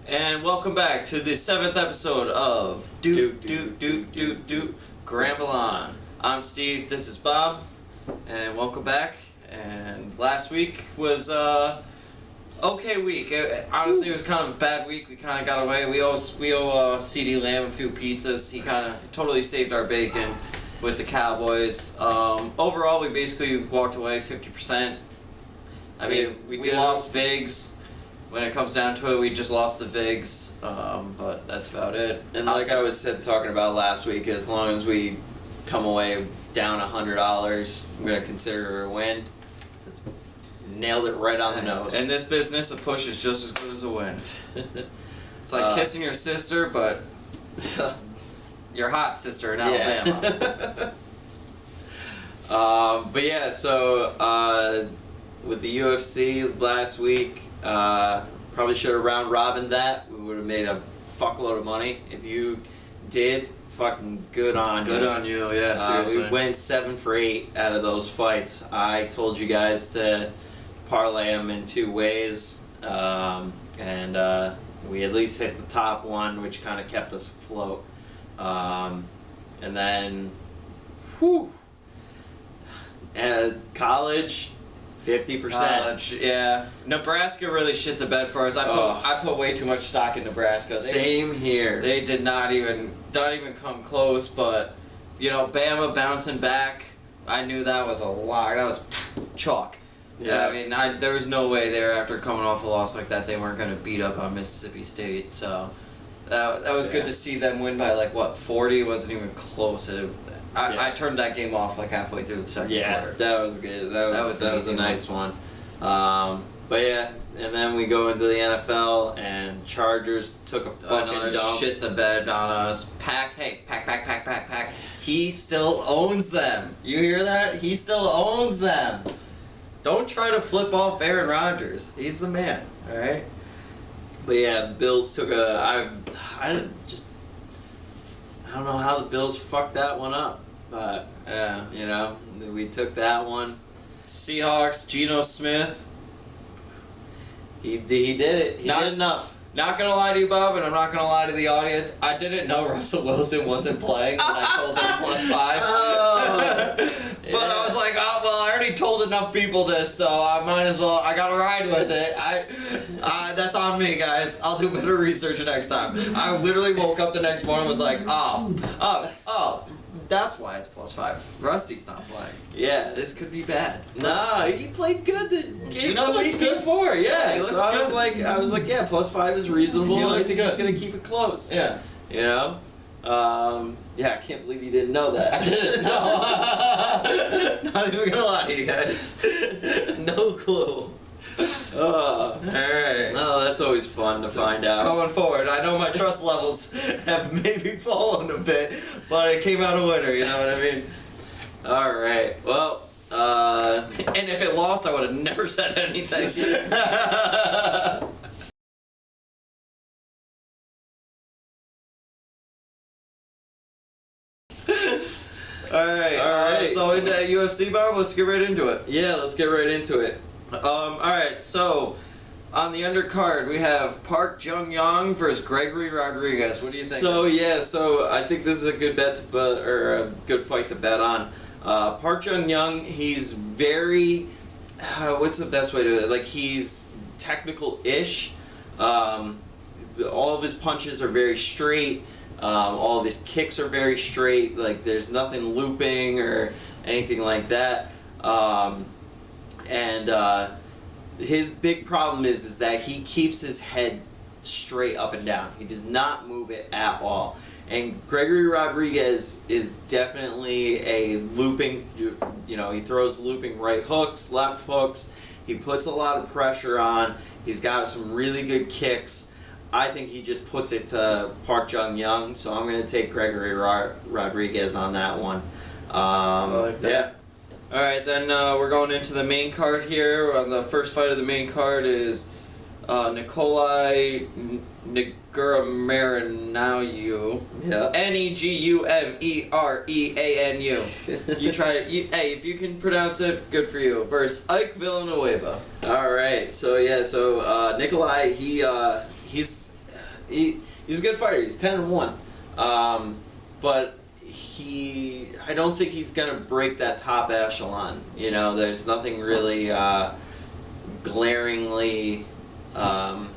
And welcome back to the 7th episode of Gramble On. I'm Steve, this is Bob, and welcome back. And last week was okay week. Honestly, it was kind of a bad week. We kind of got away. We owe CD Lamb a few pizzas. He kind of totally saved our bacon with the Cowboys. Overall, we basically walked away 50%. I mean, we lost Vigs. When it comes down to it, we just lost the Vigs, but that's about it. And like I was talking about last week, as long as we come away down $100, I'm gonna consider it a win. It's nailed it right on the nose. In this business, a push is just as good as a win. It's like kissing your sister, but your hot sister in Alabama. But yeah, so with the UFC last week, probably should have round robin that. We would have made a fuckload of money. If you did, fucking good on you. Good on you, yeah, seriously. We went 7 for 8 out of those fights. I told you guys to parlay them in 2 ways, and we at least hit the top one, which kind of kept us afloat. And then, college. 50%. Yeah. Nebraska really shit the bed for us. I put way too much stock in Nebraska. Same here. They did not even come close, but you know, Bama bouncing back, I knew that was a lot. That was chalk. Yeah. I mean, there was no way there after coming off a loss like that they weren't going to beat up on Mississippi State. So that was good to see them win by 40. It wasn't even close. I turned that game off halfway through the second quarter. Yeah, that was good. That was a nice one. But yeah, and then we go into the NFL, and Chargers took a fucking dump. Shit the bed on us. Pack. He still owns them. You hear that? He still owns them. Don't try to flip off Aaron Rodgers. He's the man. All right. But yeah, Bills took I don't know how the Bills fucked that one up, but yeah, you know, we took that one. Seahawks, Geno Smith. He did it. He did enough. Not gonna lie to you, Bob, and I'm not gonna lie to the audience. I didn't know Russell Wilson wasn't playing when I told them +5. Oh, but I was like, oh well, I already told enough people this, so I might as well. I gotta ride with it. That's on me, guys. I'll do better research next time. I literally woke up the next morning and was like, oh. That's why it's +5. Rusty's not playing. Yeah. This could be bad. No, he played good the game the week before. Yeah. He So I was like, yeah, +5 is reasonable. I think he's gonna keep it close. Yeah. You know? Yeah, I can't believe you didn't know that. I didn't know. Not even gonna lie to you guys. No clue. Alright. No, that's always fun to find out. Going forward, I know my trust levels have maybe fallen a bit, but it came out a winner, you know what I mean? Alright, well, and if it lost, I would have never said anything. Alright, so into UFC, Bob, let's get right into it. Yeah, let's get right into it. Alright, so on the undercard we have Park Jung-young versus Gregory Rodrigues. What do you think? So I think this is a good bet or a good fight to bet on. Park Jung-young, he's very what's the best way to he's technical-ish. All of his punches are very straight. All of his kicks are very straight. There's nothing looping or anything like that. And his big problem is that he keeps his head straight up and down. He does not move it at all. And Gregory Rodrigues is definitely a looping, he throws looping right hooks, left hooks. He puts a lot of pressure on. He's got some really good kicks. I think he just puts it to Park Jung-young, so I'm going to take Gregory Rodrigues on that one. I like that. Yeah. Alright, then we're going into the main card here. The first fight of the main card is Nikolai Negumereanu. Yeah. Negumereanu. You try it. Hey, if you can pronounce it, good for you. Versus Ike Villanueva. All right. So Nikolai, he's he's a good fighter. He's 10-1, but I don't think he's gonna break that top echelon. You know, there's nothing really glaringly. Oh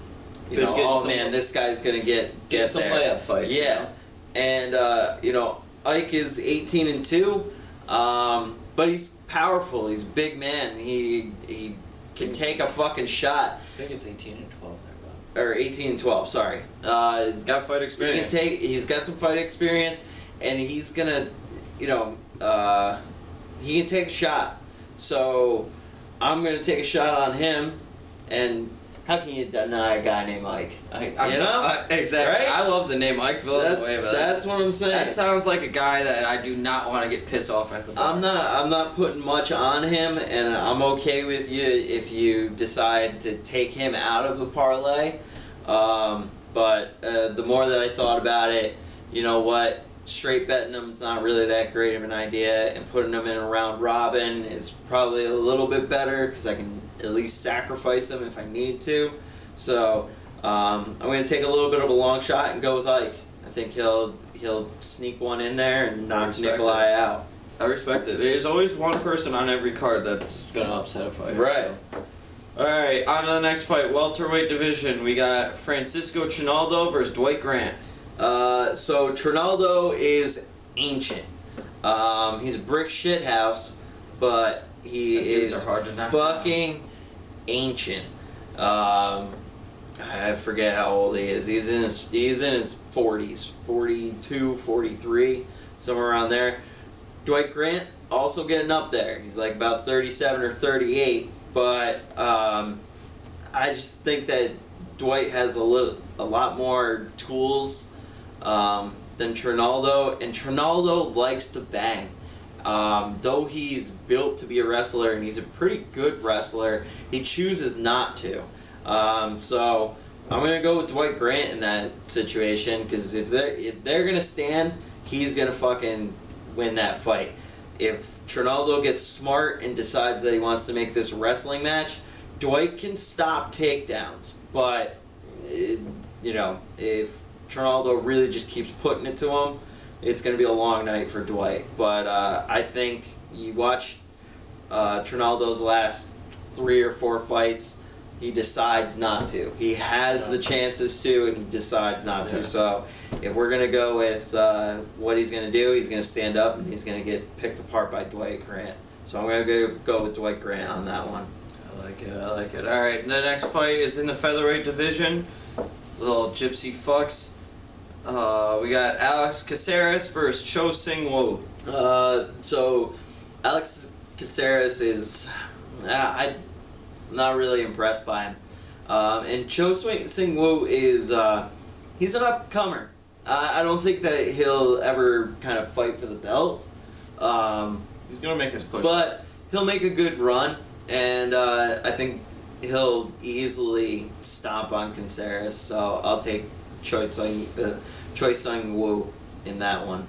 man, this guy's gonna get some there. layup fights. Yeah, and Ike is 18-2, but he's powerful. He's a big man. He can take a fucking shot. I think it's 18-12 there, Bob. Or 18-12. Sorry. He's got fight experience. He's got some fight experience, and he's gonna, he can take a shot. So I'm gonna take a shot on him, and. How can you deny a guy named Ike? Exactly. Right? I love the name Ike Villanueva. That's what I'm saying. That sounds like a guy that I do not want to get pissed off at the bar. I'm not putting much on him, and I'm okay with you if you decide to take him out of the parlay. But the more that I thought about it, you know what? Straight betting him is not really that great of an idea, and putting him in a round robin is probably a little bit better because I can at least sacrifice him if I need to. So I'm going to take a little bit of a long shot and go with Ike. I think he'll sneak one in there and knock Nikolai out. I respect it. There's always one person on every card that's going to upset a fighter. Right. So. Alright, on to the next fight. Welterweight division. We got Francisco Trinaldo versus Dwight Grant. So Trinaldo is ancient. He's a brick shit house, but he is fucking ancient. I forget how old he is. He's in his 40s, 42, 43, somewhere around there. Dwight Grant also getting up there. He's like about 37 or 38, but I just think that Dwight has a lot more tools than Trinaldo, and Trinaldo likes to bang. Though he's built to be a wrestler and he's a pretty good wrestler, he chooses not to. So I'm gonna go with Dwight Grant in that situation because if they're gonna stand, he's gonna fucking win that fight. If Trinaldo gets smart and decides that he wants to make this wrestling match, Dwight can stop takedowns, but if Trinaldo really just keeps putting it to him, it's going to be a long night for Dwight. But I think you watch Trinaldo's last 3 or 4 fights, he decides not to. He has the chances to, and he decides not to. So if we're going to go with what he's going to do, he's going to stand up and he's going to get picked apart by Dwight Grant. So I'm going to go with Dwight Grant on that one. I like it. All right, the next fight is in the featherweight division. Little gypsy fucks. We got Alex Caceres versus Choi Seung-Woo. So Alex Caceres is, I'm not really impressed by him. And Choi Seung-Woo is, he's an up-comer. I don't think that he'll ever kind of fight for the belt. He's gonna make his push. But he'll make a good run, and I think he'll easily stomp on Caceres. So I'll take Choi Seung-Woo in that one.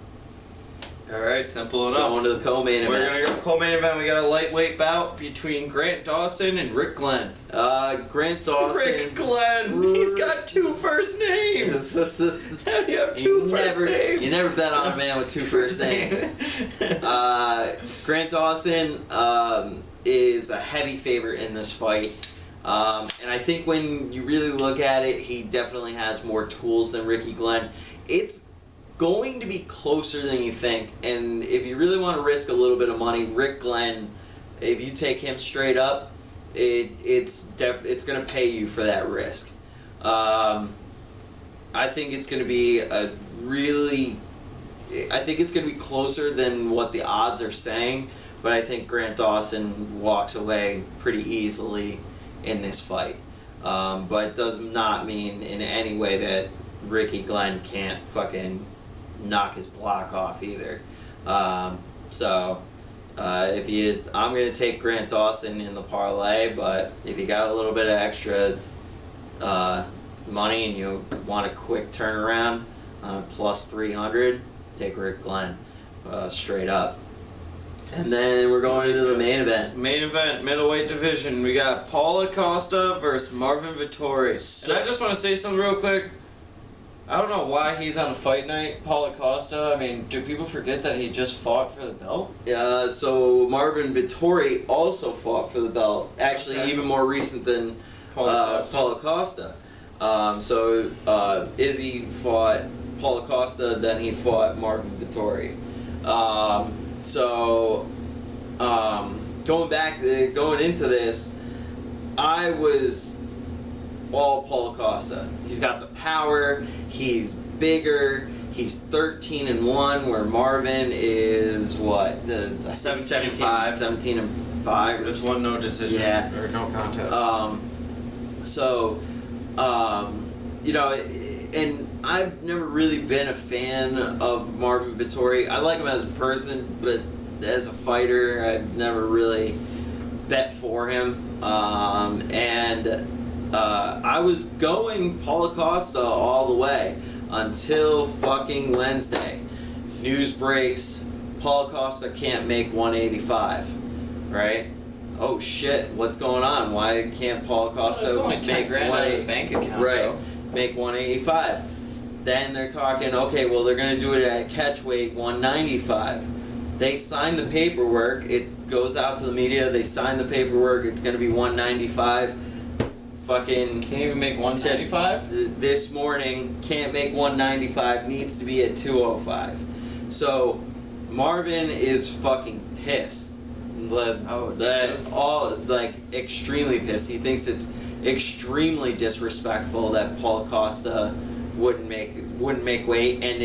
Alright, simple enough. Going to the co-main event. We're going to go co-main event. We got a lightweight bout between Grant Dawson and Rick Glenn. Grant Dawson. Rick Glenn! He's got 2 first names! How do you have 2 first names? You never bet on a man with 2 first names. Grant Dawson is a heavy favorite in this fight. And I think when you really look at it, he definitely has more tools than Ricky Glenn. It's going to be closer than you think, and if you really want to risk a little bit of money, Rick Glenn, if you take him straight up, it's going to pay you for that risk. I think it's going to be closer than what the odds are saying, but I think Grant Dawson walks away pretty easily in this fight. But it does not mean in any way that Ricky Glenn can't fucking knock his block off either. I'm going to take Grant Dawson in the parlay, but if you got a little bit of extra money and you want a quick turnaround, plus 300, take Rick Glenn straight up. And then we're going into the main event. Main event, middleweight division. We got Paul Acosta versus Marvin Vettori. So, and I just want to say something real quick. I don't know why he's on a fight night. Paulo Costa. I mean, do people forget that he just fought for the belt? So Marvin Vettori also fought for the belt. Actually, Okay. even more recent than Paulo Costa. Izzy fought Paulo Costa, then he fought Marvin Vettori. Going into this, I was all Paulo Costa. He's got the power. He's bigger. He's 13-1, where Marvin is what the 17-5. 17-5. There's one no decision. Yeah. Or no contest. And I've never really been a fan of Marvin Vettori. I like him as a person, but as a fighter, I've never really bet for him. I was going Paulo Costa all the way until fucking Wednesday. News breaks, Paulo Costa can't make 185, right? Oh shit, what's going on? Why can't Paulo Costa It's only make 10 grand out of his bank account, right, though. make 185? Then they're talking, okay, well they're gonna do it at catch weight 195. They sign the paperwork, it goes out to the media, they sign the paperwork, it's gonna be 195. Fucking Can't even make 175? this morning, can't make 195, needs to be at 205. So Marvin is fucking pissed. Extremely pissed. He thinks it's extremely disrespectful that Paulo Costa wouldn't make weight and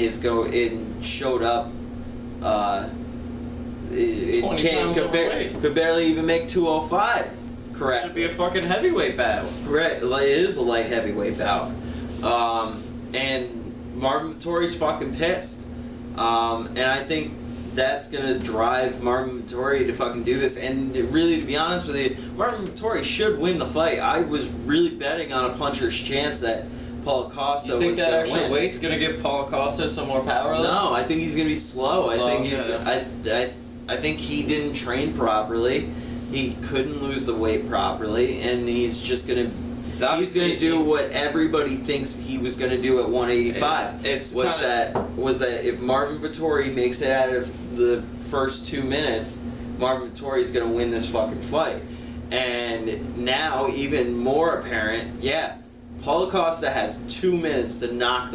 showed up. Could barely even make 205. Correct. Should be a fucking heavyweight battle. Right, it is a light heavyweight bout. And Marvin Vettori's fucking pissed. And I think that's gonna drive Marvin Vettori to fucking do this. And really, to be honest with you, Marvin Vettori should win the fight. I was really betting on a puncher's chance that Paulo Costa You think was that gonna extra win. weight's gonna give Paulo Costa some more power? No, I think he's gonna be slow. I think he's. Yeah. I think he didn't train properly. He couldn't lose the weight properly, and he's just gonna. He's gonna do what everybody thinks he was gonna do at 185. Was that if Marvin Vettori makes it out of the first 2 minutes, Marvin Vettori's gonna win this fucking fight. And now, even more apparent, Paulo Costa has 2 minutes to knock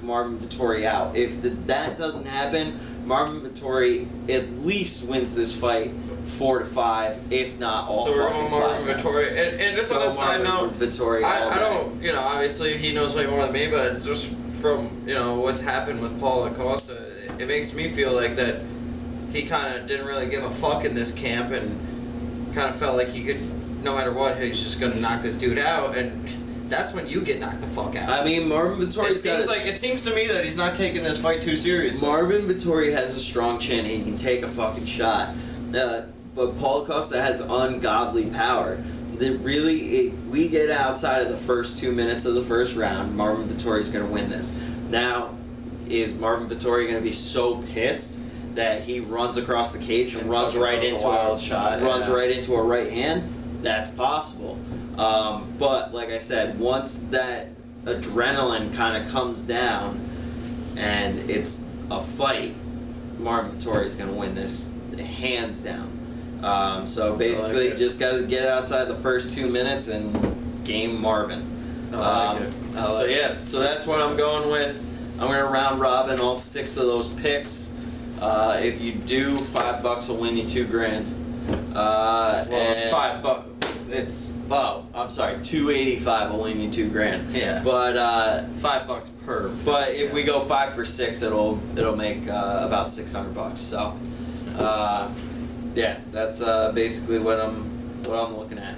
Marvin Vettori out. If that doesn't happen, Marvin Vettori at least wins this fight 4-5, if not all. So we're on Marvin Vettori, and just on a side note, Vettori. I don't, obviously he knows way more than me, but just from what's happened with Paulo Costa, it makes me feel like that he kind of didn't really give a fuck in this camp, and kind of felt like he could, no matter what, he's just gonna knock this dude out, and that's when you get knocked the fuck out. I mean, Marvin Vettori. It seems to me that he's not taking this fight too seriously. Marvin Vettori has a strong chin. He can take a fucking shot. But Paulo Costa has ungodly power. If we get outside of the first 2 minutes of the first round, Marvin Vettori is going to win this. Now, is Marvin Vettori going to be so pissed that he runs across the cage and runs right into right into a right hand? That's possible. But like I said, once that adrenaline kind of comes down and it's a fight, Marvin Vettori is going to win this hands down. So basically, just got to get outside the first 2 minutes and game Marvin. So that's what I'm going with. I'm going to round robin all 6 of those picks. If you do, $5 will win you $2,000. It's $5. I'm sorry, $285 will win you $2,000. Yeah. But $5 per. But if we go 5 for 6, it'll make about $600. So. That's basically what I'm looking at.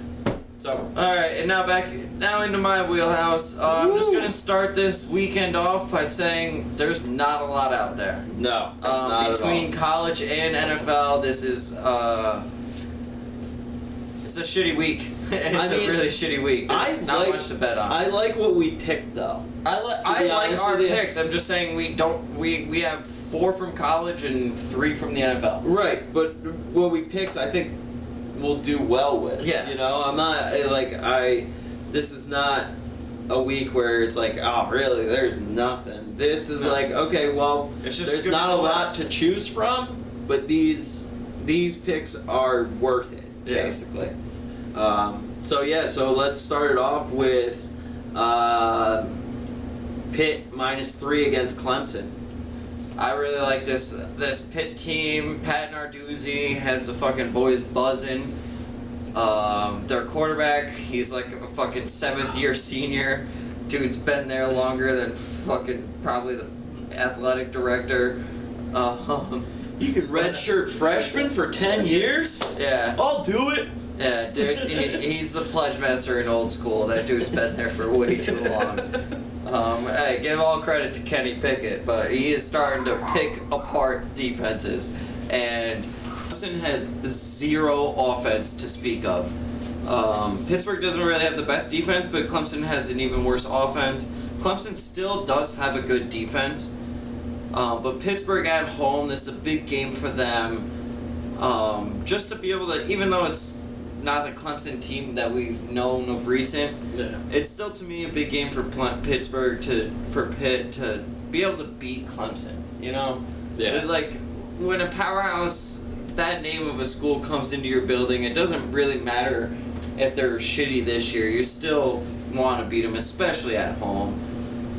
So, all right, and now into my wheelhouse. I'm just gonna start this weekend off by saying there's not a lot out there. No, not between at all. college and NFL, this is it's a shitty week. It's a really shitty week. There's not much to bet on. I like what we picked though. I like our picks. I'm just saying we have 4 from college and 3 from the NFL. Right, but what we picked, I think we'll do well with. Yeah. I'm not this is not a week where it's like, oh, really? There's nothing. This is like, okay, well, It's just there's good not a lot class. to choose from, but these picks are worth it, Yeah. basically. So let's start it off with Pitt -3 against Clemson. I really like this Pitt team. Pat Narduzzi has the fucking boys buzzing. Their quarterback, he's like a fucking 7th-year senior. Dude's been there longer than fucking probably the athletic director. You can redshirt freshman for 10 years? Yeah. I'll do it. Yeah, dude, he's the pledge master in old school. That dude's been there for way too long. Hey, give all credit to Kenny Pickett, but he is starting to pick apart defenses. And Clemson has 0 offense to speak of. Pittsburgh doesn't really have the best defense, but Clemson has an even worse offense. Clemson still does have a good defense, but Pittsburgh at home, this is a big game for them. Just to be able to, even though it's not the Clemson team that we've known of recent, it's still to me a big game for Pittsburgh for Pitt to be able to beat Clemson. You know, like when a powerhouse, that name of a school comes into your building, it doesn't really matter if they're shitty this year. You still want to beat them, especially at home.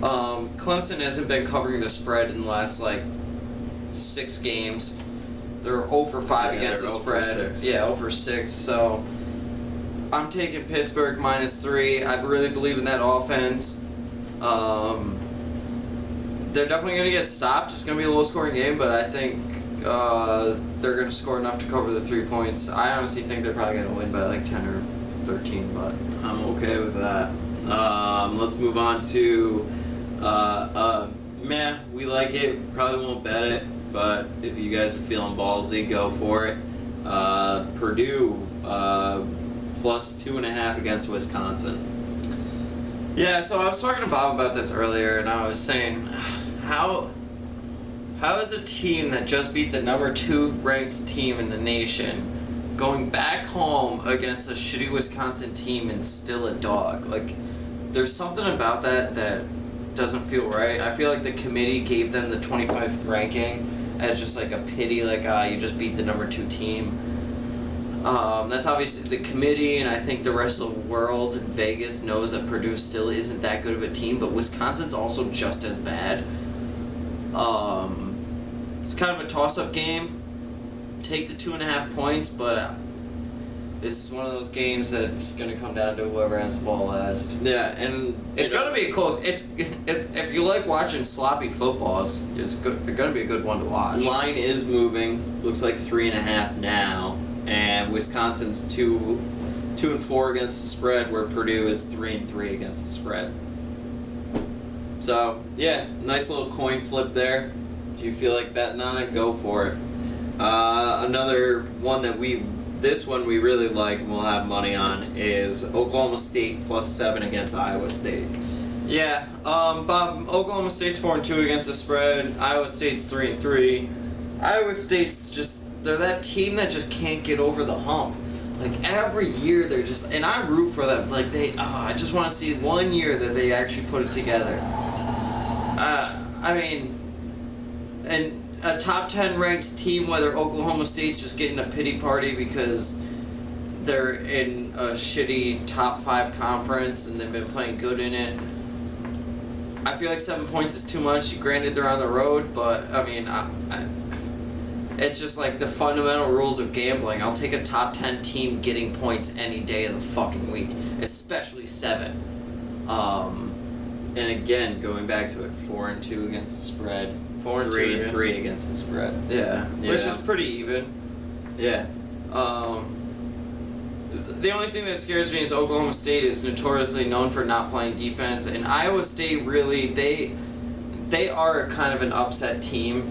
Clemson hasn't been covering the spread in the last 6 games. They're 0 for 5 against the spread. 6. Yeah, 0 for 6. So I'm taking Pittsburgh -3. I really believe in that offense. They're definitely going to get stopped. It's going to be a low-scoring game, but I think they're going to score enough to cover the 3 points. I honestly think they're probably going to win by 10 or 13, but I'm okay with that. Let's move on to we like it. Probably won't bet it, but if you guys are feeling ballsy, go for it. Purdue +2.5 against Wisconsin. Yeah, so I was talking to Bob about this earlier, and I was saying, how is a team that just beat the number 2 ranked team in the nation going back home against a shitty Wisconsin team and still a dog? There's something about that doesn't feel right. I feel like the committee gave them the 25th ranking as just a pity, you just beat the number 2 team. That's obviously the committee, and I think the rest of the world in Vegas knows that Purdue still isn't that good of a team, but Wisconsin's also just as bad. It's kind of a toss-up game. Take the 2.5 points, but this is one of those games that's going to come down to whoever has the ball last. Yeah, and it's going to be a close. It's if you like watching sloppy football, it's going to be a good one to watch. Line is moving. Looks like 3.5 now, and Wisconsin's 2-4 against the spread, where Purdue is 3-3 against the spread. So yeah, nice little coin flip there. If you feel like betting on it, go for it. Another one this one we really like and we'll have money on is Oklahoma State +7 against Iowa State. Yeah, Bob, Oklahoma State's 4-2 against the spread. Iowa State's 3-3. Iowa State's they're that team that just can't get over the hump. Every year they're just, and I root for them. I just want to see one year that they actually put it together. And a top 10 ranked team, whether Oklahoma State's just getting a pity party because they're in a shitty top 5 conference and they've been playing good in it. I feel like 7 points is too much. Granted, they're on the road, but it's just the fundamental rules of gambling. I'll take a top 10 team getting points any day of the fucking week, especially 7. And again, going back to it, 4-2 against the spread. 4-3 against the spread. Yeah, which is pretty even. Yeah. The only thing that scares me is Oklahoma State is notoriously known for not playing defense, and Iowa State really they are kind of an upset team.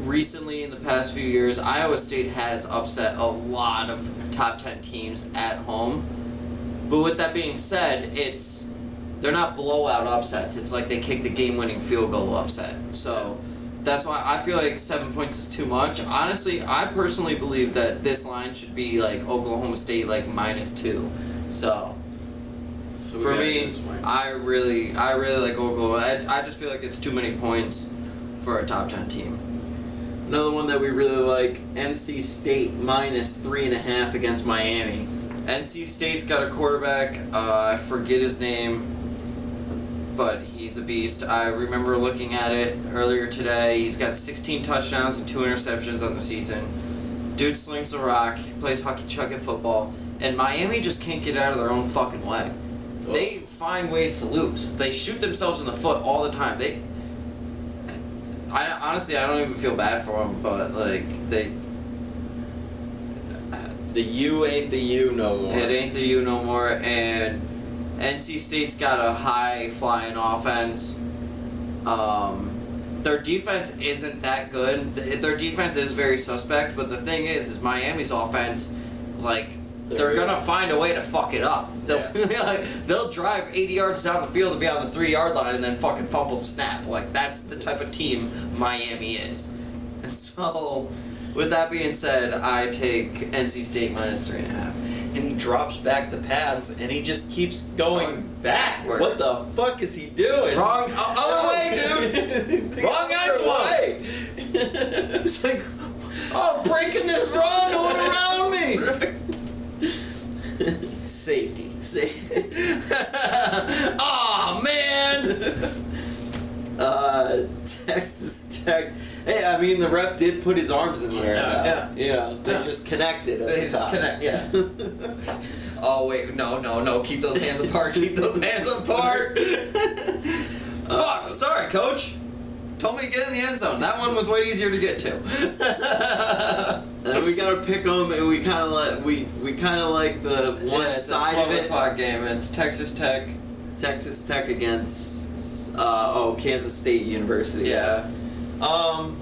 Recently, in the past few years, Iowa State has upset a lot of top 10 teams at home. But with that being said, they're not blowout upsets. It's they kick the game-winning field goal upset. So that's why I feel like 7 points is too much. Honestly, I personally believe that this line should be Oklahoma State -2. So It's So For me, this way. I really like Oklahoma. I just feel like it's too many points for a top 10 team. Another one that we really like, NC State minus 3.5 against Miami. NC State's got a quarterback. I forget his name, but he's a beast. I remember looking at it earlier today. He's got 16 touchdowns and 2 interceptions on the season. Dude slings the rock. He plays hockey chuck at football. And Miami just can't get out of their own fucking way. Oh. They find ways to lose. They shoot themselves in the foot all the time. Honestly, I don't even feel bad for them, but like they. The U ain't the U no more. It ain't the U no more, and NC State's got a high flying offense. Their defense isn't that good. Their defense is very suspect, but the thing is Miami's offense, like, they're gonna find a way to fuck it up. They'll drive 80 yards down the field to be on the 3-yard line and then fucking fumble the snap. Like, that's the type of team Miami is. And so, with that being said, I take NC State minus 3.5. And he drops back to pass, and he just keeps going backwards. What the fuck is he doing? Wrong, other way, dude. Wrong way. It's like, oh, breaking this run, going around me. Safety. Aw, man. Texas Tech. Hey, I mean, the ref did put his arms in the air. Yeah. You know, they just connected. They just connect. Yeah. Oh wait, no. Keep those hands apart. Keep those hands apart. Fuck. Sorry, coach. Told me to get in the end zone. That one was way easier to get to. And we gotta pick them, and we kind of like the one side of it. It's a 12 o'clock game. It's Texas Tech. Texas Tech against Kansas State University. Yeah. Well,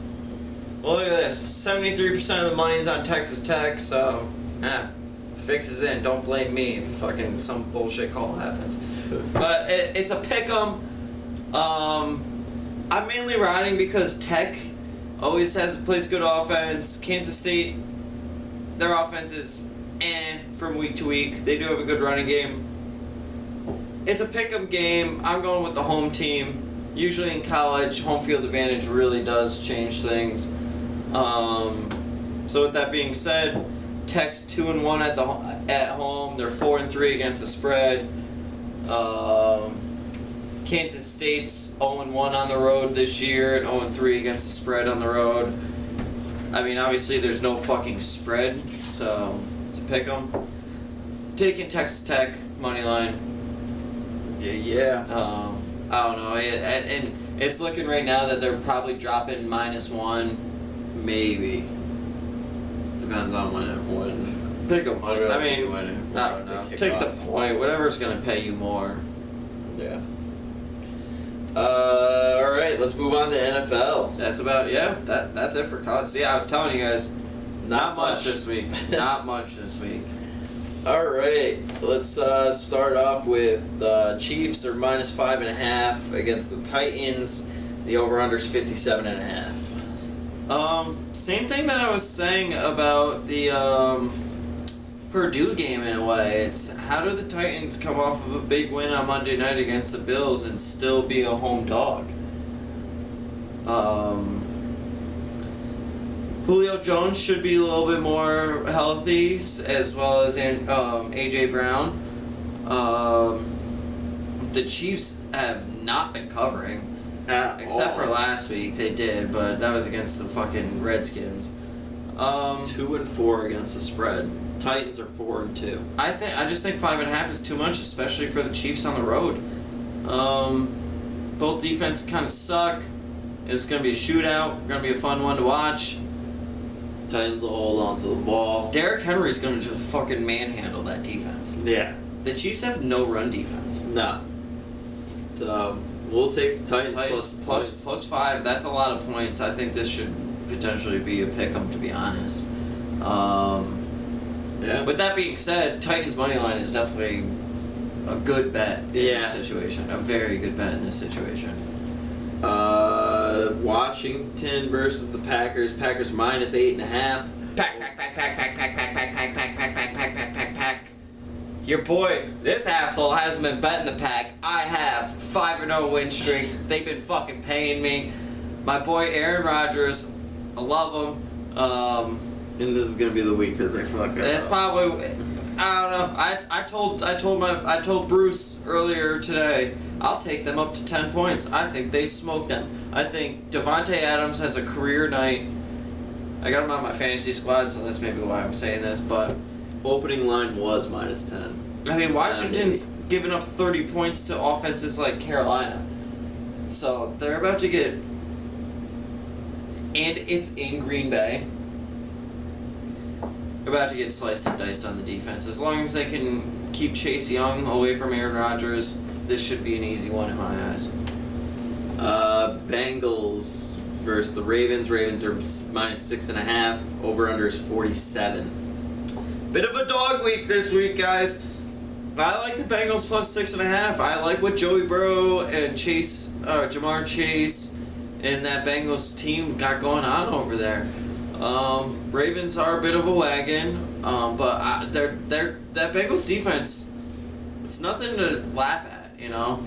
look at this. 73% of the money's on Texas Tech, so fixes in. Don't blame me if fucking some bullshit call happens. But it's a pick 'em. I'm mainly riding because Tech always plays good offense. Kansas State, their offense is from week to week. They do have a good running game. It's a pick 'em game. I'm going with the home team. Usually in college, home field advantage really does change things. So with that being said, Tech's 2-1 at home. They're 4-3 against the spread. Kansas State's 0-1 on the road this year and 0-3 against the spread on the road. I mean, obviously there's no fucking spread, so it's a pick 'em. Taking Texas Tech money line. Yeah. I don't know, and it's looking right now that they're probably dropping -1, maybe. Depends on when. Pick 'em. I mean, when I don't know. Take the point. Whatever's gonna pay you more. Yeah. All right. Let's move on to NFL. That's about That's it for college. See, I was telling you guys, not much this week. Not much this week. All right, let's start off with the Chiefs are -5.5 against the Titans. The over/under's 57.5. Same thing that I was saying about the Purdue game in a way. It's how do the Titans come off of a big win on Monday night against the Bills and still be a home dog? Julio Jones should be a little bit more healthy, as well as A.J. Brown. The Chiefs have not been covering, except for last week. They did, but that was against the fucking Redskins. 2-4 against the spread. Titans are 4-2. I just think 5.5 is too much, especially for the Chiefs on the road. Both defenses kind of suck. It's gonna be a shootout. Gonna be a fun one to watch. Titans will hold on to the ball. Derrick Henry's going to just fucking manhandle that defense. Yeah. The Chiefs have no run defense. No. So, we'll take the Titans plus 5. That's a lot of points. I think this should potentially be a pick-em, to be honest. Yeah. With that being said, Titans' money line is definitely a good bet in this situation. A very good bet in this situation. Washington versus the Packers. Packers -8.5. Pack. Your boy, this asshole hasn't been betting the pack. I have 5-0 win streak. They've been fucking paying me. My boy Aaron Rodgers, I love him. And this is gonna be the week that they fuck up. That's probably, I don't know. I told Bruce earlier today, I'll take them up to 10 points. I think they smoke them. I think Devontae Adams has a career night. I got him on my fantasy squad, so that's maybe why I'm saying this, but Opening line was -10. I mean, Washington's giving up 30 points to offenses like Carolina. So they're about to get, and it's in Green Bay. They're about to get sliced and diced on the defense. As long as they can keep Chase Young away from Aaron Rodgers, this should be an easy one in my eyes. Bengals versus the Ravens. Ravens are -6.5. Over under is 47. Bit of a dog week this week, guys. I like the Bengals +6.5. I like what Joey Burrow and Jamar Chase, and that Bengals team got going on over there. Ravens are a bit of a wagon, but that Bengals defense, it's nothing to laugh at, you know.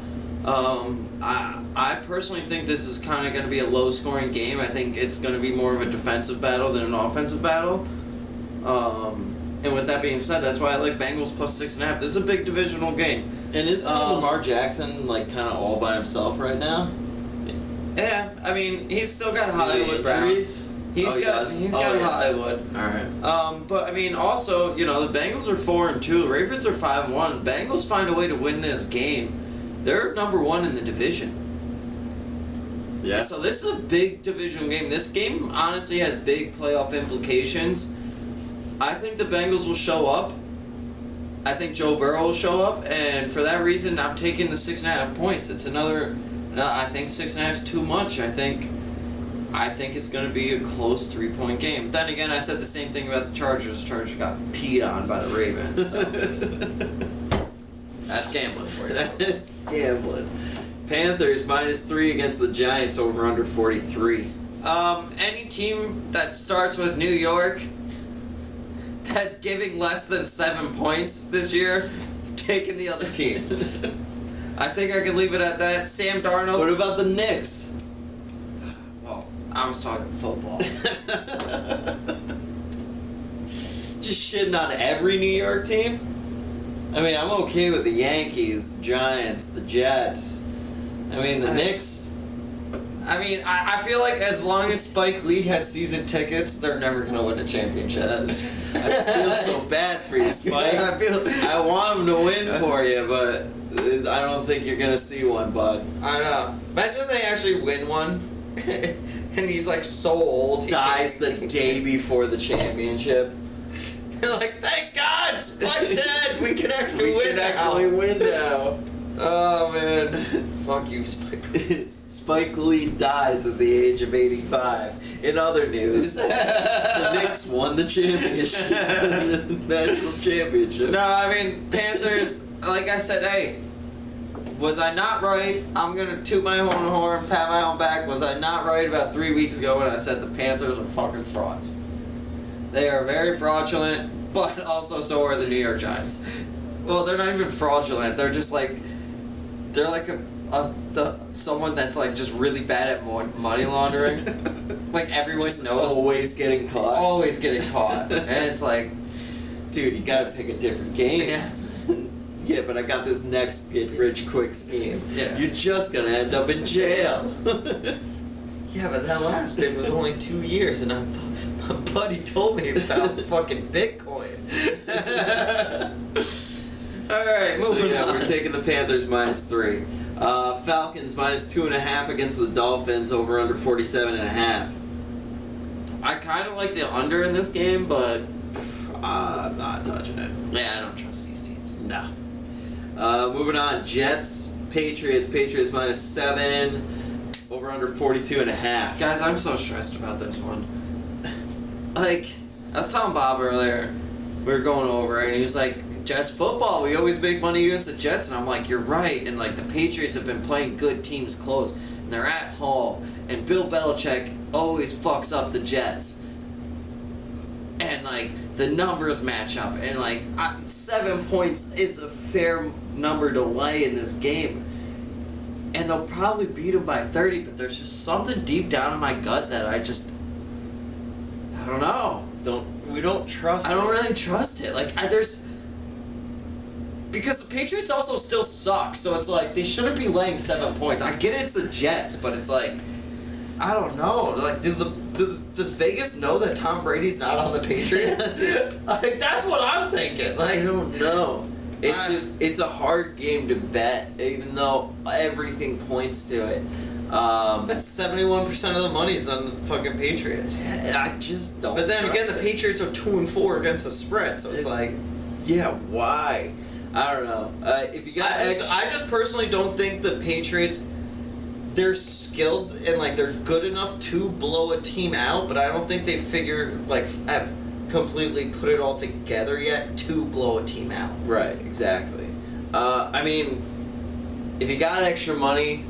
I personally think this is kind of going to be a low-scoring game. I think it's going to be more of a defensive battle than an offensive battle. And with that being said, that's why I like Bengals +6.5. This is a big divisional game. And isn't Lamar Jackson like kind of all by himself right now? Yeah, I mean, he's still got Hollywood injuries. He's got Hollywood. All right. But I mean, also, you know, the Bengals are 4-2. The Ravens are 5-1. Bengals find a way to win this game. They're number 1 in the division. Yeah. So this is a big divisional game. This game honestly has big playoff implications. I think the Bengals will show up. I think Joe Burrow will show up, and for that reason, I'm taking the 6.5 points. It's another. No, I think 6.5 is too much. I think it's going to be a close 3-point game. Then again, I said the same thing about the Chargers. The Chargers got peed on by the Ravens. So. That's gambling for you. That's gambling. Panthers -3 against the Giants. Over under 43. Any team that starts with New York that's giving less than 7 points this year, taking the other team. I think I can leave it at that. Sam Darnold. What about the Knicks? Well, I was talking football. Just shitting on every New York team? I mean, I'm okay with the Yankees, the Giants, the Jets. I mean, the Knicks. I mean, I feel like as long as Spike Lee has season tickets, they're never going to win a championship. I feel so bad for you, Spike. I want him to win for you, but I don't think you're going to see one, bud. I know. Imagine if they actually win one, and he's like so old. Dies the day before the championship. They're like, thank God, Spike's dead. We can actually win now. Oh, man. Fuck you, Spike Lee. Spike Lee dies at the age of 85. In other news, the Knicks won the championship. National championship. No, I mean, Panthers, like I said, hey, was I not right? I'm going to toot my own horn, pat my own back. Was I not right about 3 weeks ago when I said the Panthers are fucking frauds? They are very fraudulent, but also so are the New York Giants. Well, they're not even fraudulent. They're just like, they're like someone that's like just really bad at money laundering. Like everyone just knows. Always getting caught. Always getting caught. And it's like, dude, you gotta pick a different game. Yeah. Yeah, but I got this next get rich quick scheme. Yeah. You're just gonna end up in jail. Yeah, but that last bid was only 2 years, and I thought my buddy told me about fucking Bitcoin. All right, moving on. We're taking the Panthers -3. Falcons -2.5 against the Dolphins. Over under 47.5. I kind of like the under in this game, but I'm not touching it. yeah, I don't trust these teams. No. Moving on, Jets, Patriots. Patriots -7. Over under 42.5. Guys, I'm so stressed about this one. Like, I was telling Bob earlier, we were going over it, and he was like, Jets football, we always make money against the Jets, and I'm like, you're right, and like the Patriots have been playing good teams close, and they're at home, and Bill Belichick always fucks up the Jets. And like, the numbers match up, and 7 points is a fair number to lay in this game. And they'll probably beat them by 30, but there's just something deep down in my gut that I don't know. We don't trust. I don't really trust it. Because the Patriots also still suck, so it's they shouldn't be laying 7 points. I get it's the Jets, but it's I don't know. Does Vegas know that Tom Brady's not on the Patriots? That's what I'm thinking. I don't know. It's a hard game to bet, even though everything points to it. That's 71% of the money's on the fucking Patriots. I just don't. But then again, trust the it. Patriots are 2-4 against the spread, so it's yeah, why? I don't know. If you got, I just personally don't think the Patriots. They're skilled and they're good enough to blow a team out, but I don't think they have completely put it all together yet to blow a team out. Right, exactly. I mean, if you got extra money,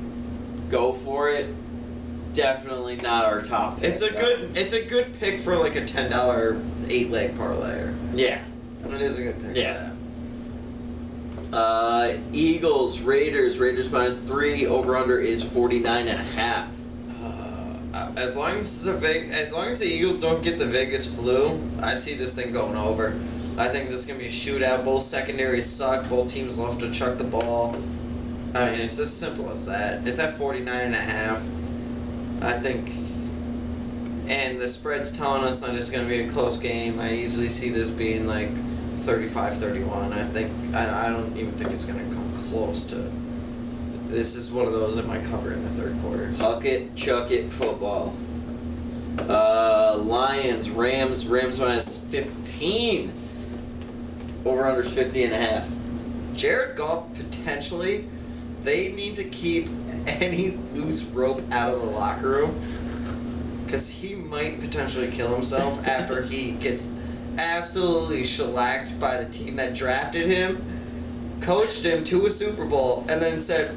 go for it. Definitely not our top pick. It's a good pick for a $10 8-leg parlay. Yeah, it is a good pick. Yeah. Eagles, Raiders -3, over under is 49.5. As long as the Eagles don't get the Vegas flu, I see this thing going over. I think this is gonna be a shootout. Both secondaries suck. Both teams love to chuck the ball. I mean, it's as simple as that. It's at 49.5. I think, and the spread's telling us that it's gonna be a close game. I easily see this being 35-31. I don't even think it's gonna come close to. This is one of those that might cover in the third quarter. Huck it, chuck it, football. Lions, Rams -15. Over under's 50.5. Jared Goff potentially. They need to keep any loose rope out of the locker room, because he might potentially kill himself after he gets absolutely shellacked by the team that drafted him, coached him to a Super Bowl, and then said,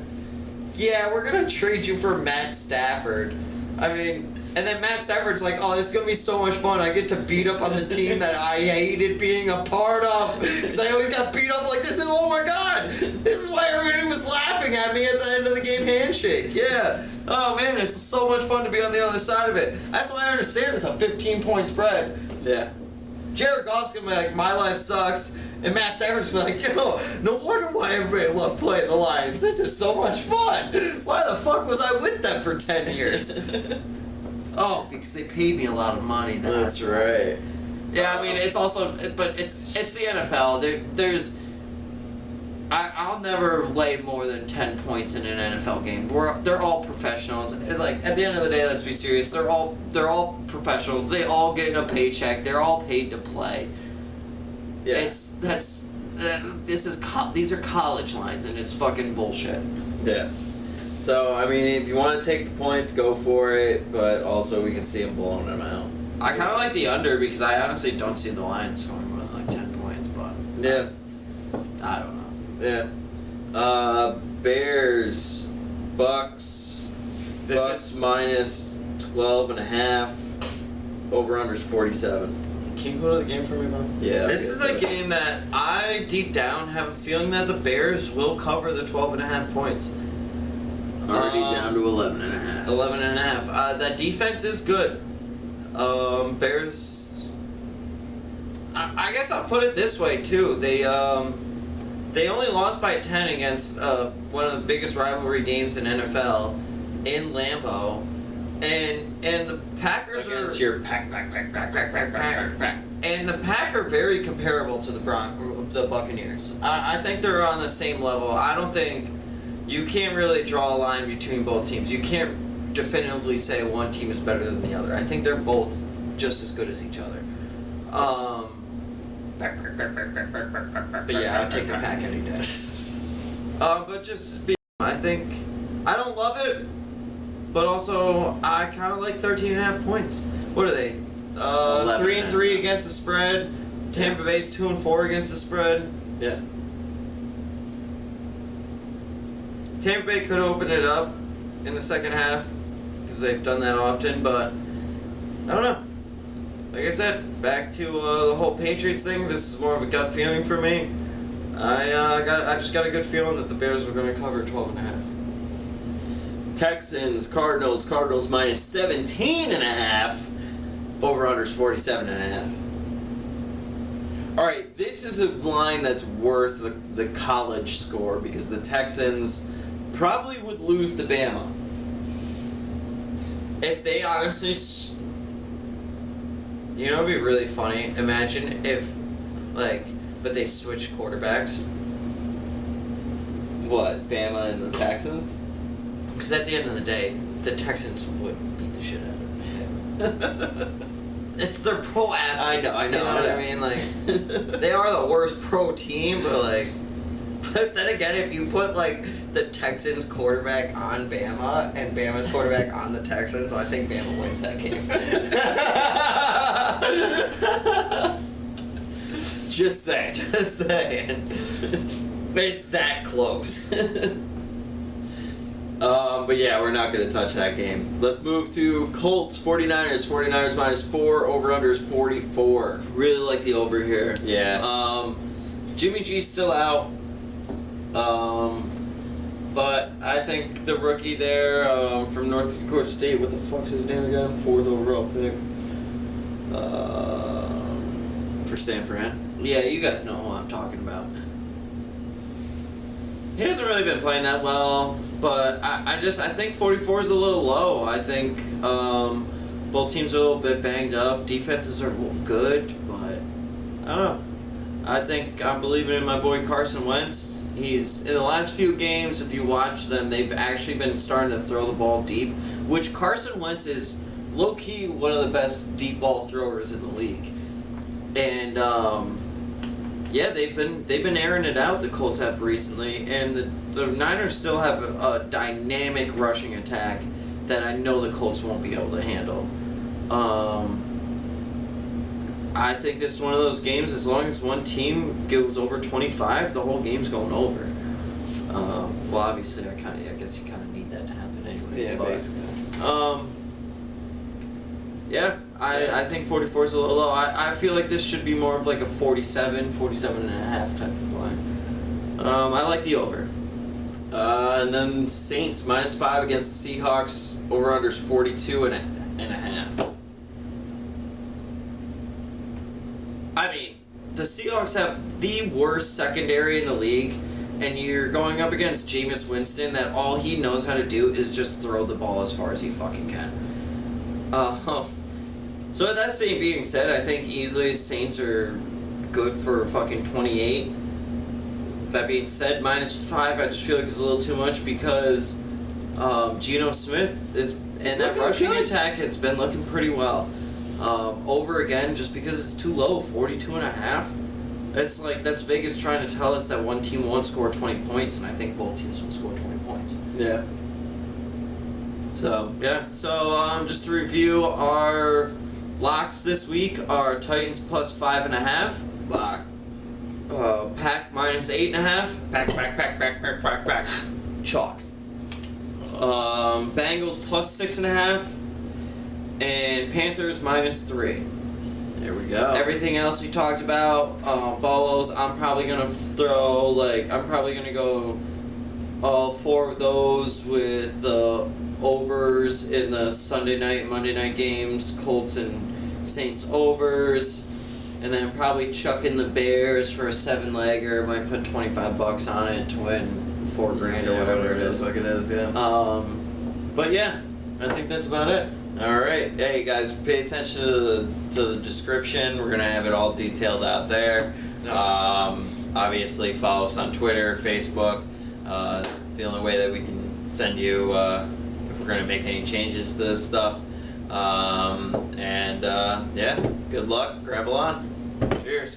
yeah, we're going to trade you for Matt Stafford. I mean, and then Matt Stafford's like, oh, this is going to be so much fun. I get to beat up on the team that I hated being a part of, because I always got beat up like this, and oh my God, this is why everybody was laughing at me at the end of the game handshake. Yeah. Oh man, it's so much fun to be on the other side of it. That's why I understand it's a 15-point spread. Yeah. Jared Goff's gonna be like, my life sucks, and Matt Stafford's gonna be like, yo, no wonder why everybody loved playing the Lions. This is so much fun. Why the fuck was I with them for 10 years? Oh, because they paid me a lot of money. That's right. Yeah, I mean, it's also, but it's the NFL. I'll never lay more than 10 points in an NFL game. They're all professionals. At the end of the day, let's be serious. They're all professionals. They all get a paycheck. They're all paid to play. Yeah. These are college lines, and it's fucking bullshit. Yeah. So, I mean, if you want to take the points, go for it, but also we can see them blowing them out. I kind of like the under, because I honestly don't see the Lions scoring more than 10 points, but yeah, I don't know. Yeah. Bears, Bucks minus 12.5. Over under's 47. Can you go to the game for me, Mom? Yeah. This is a game that I deep down have a feeling that the Bears will cover the 12.5 points. Already down to 11.5. 11.5. That defense is good. Bears. I guess I'll put it this way too. They only lost by 10 against one of the biggest rivalry games in NFL in Lambeau, and the Packers against are your pack. And the Pack are very comparable to the Buccaneers. I think they're on the same level. I don't think you can't really draw a line between both teams. You can't definitively say one team is better than the other. I think they're both just as good as each other. But yeah, I'll take the Pack any day. I don't love it, but also I kind of like 13.5 points. What are they? 3-3 against the spread. Tampa Bay's 2-4 against the spread. Yeah. Tampa Bay could open it up in the second half, because they've done that often, but I don't know. like I said, back to the whole Patriots thing. This is more of a gut feeling for me. I just got a good feeling that the Bears were going to cover 12.5. Texans, Cardinals minus 17.5. Over-unders 47.5. Alright, this is a line that's worth the college score because the Texans probably would lose to Bama. If they honestly... You know, it'd be really funny. Imagine if, but they switch quarterbacks. What, Bama and the Texans? Because at the end of the day, the Texans would beat the shit out of them. It's their pro athletes. I know. You know what I mean? They are the worst pro team, but but then again, if you put the Texans quarterback on Bama and Bama's quarterback on the Texans, I think Bama wins that game. Just saying. Just saying. It's that close. But yeah, we're not going to touch that game. Let's move to Colts, 49ers. 49ers minus 4, over-unders 44. Really like the over here. Yeah. Jimmy G's still out. But I think the rookie there from North Dakota State, what the fuck's his name again? 4th overall pick. For San Fran? Yeah, you guys know who I'm talking about. He hasn't really been playing that well, but I think 44 is a little low. I think both teams are a little bit banged up. Defenses are good, but I don't know. I think I'm believing in my boy Carson Wentz. He's in the last few games, if you watch them, they've actually been starting to throw the ball deep, which Carson Wentz is low-key one of the best deep ball throwers in the league. And yeah, they've been airing it out. The Colts have recently, and the Niners still have a dynamic rushing attack that I know the Colts won't be able to handle. I think this is one of those games. As long as one team goes over 25, the whole game's going over. Well, obviously, I guess you kind of need that to happen anyways. Yeah, but, basically. Yeah, I think 44 is a little low. I feel like this should be more of a 47 and a half type of line. I like the over. And then Saints minus 5 against the Seahawks. Over-unders 42.5. I mean, the Seahawks have the worst secondary in the league, and you're going up against Jameis Winston that all he knows how to do is just throw the ball as far as he fucking can. So with that same being said, I think easily Saints are good for fucking 28. That being said, minus 5 I just feel like it's a little too much because Geno Smith and that rushing attack has been looking pretty well. Over again, just because it's too low, 42.5. It's that's Vegas trying to tell us that one team won't score 20 points, and I think both teams will score 20 points. Yeah. So just to review our locks this week are Titans plus 5.5. Lock. Pack minus 8.5. Pack. Chalk. Bengals plus 6.5. And Panthers minus 3. There we go. Everything else we talked about, BELLOWs, I'm probably gonna throw I'm probably gonna go all 4 of those with the overs in the Sunday night, Monday night games, Colts and Saints overs, and then probably chuck in the Bears for a 7-legger. Might put $25 on it to win $4,000 or whatever it is. Like it is, yeah. But yeah, I think that's about it. All right, hey guys, pay attention to the description. We're gonna have it all detailed out there. Obviously, follow us on Twitter, Facebook. It's the only way that we can send you if we're gonna make any changes to this stuff. Yeah, good luck. Gramble on. Cheers.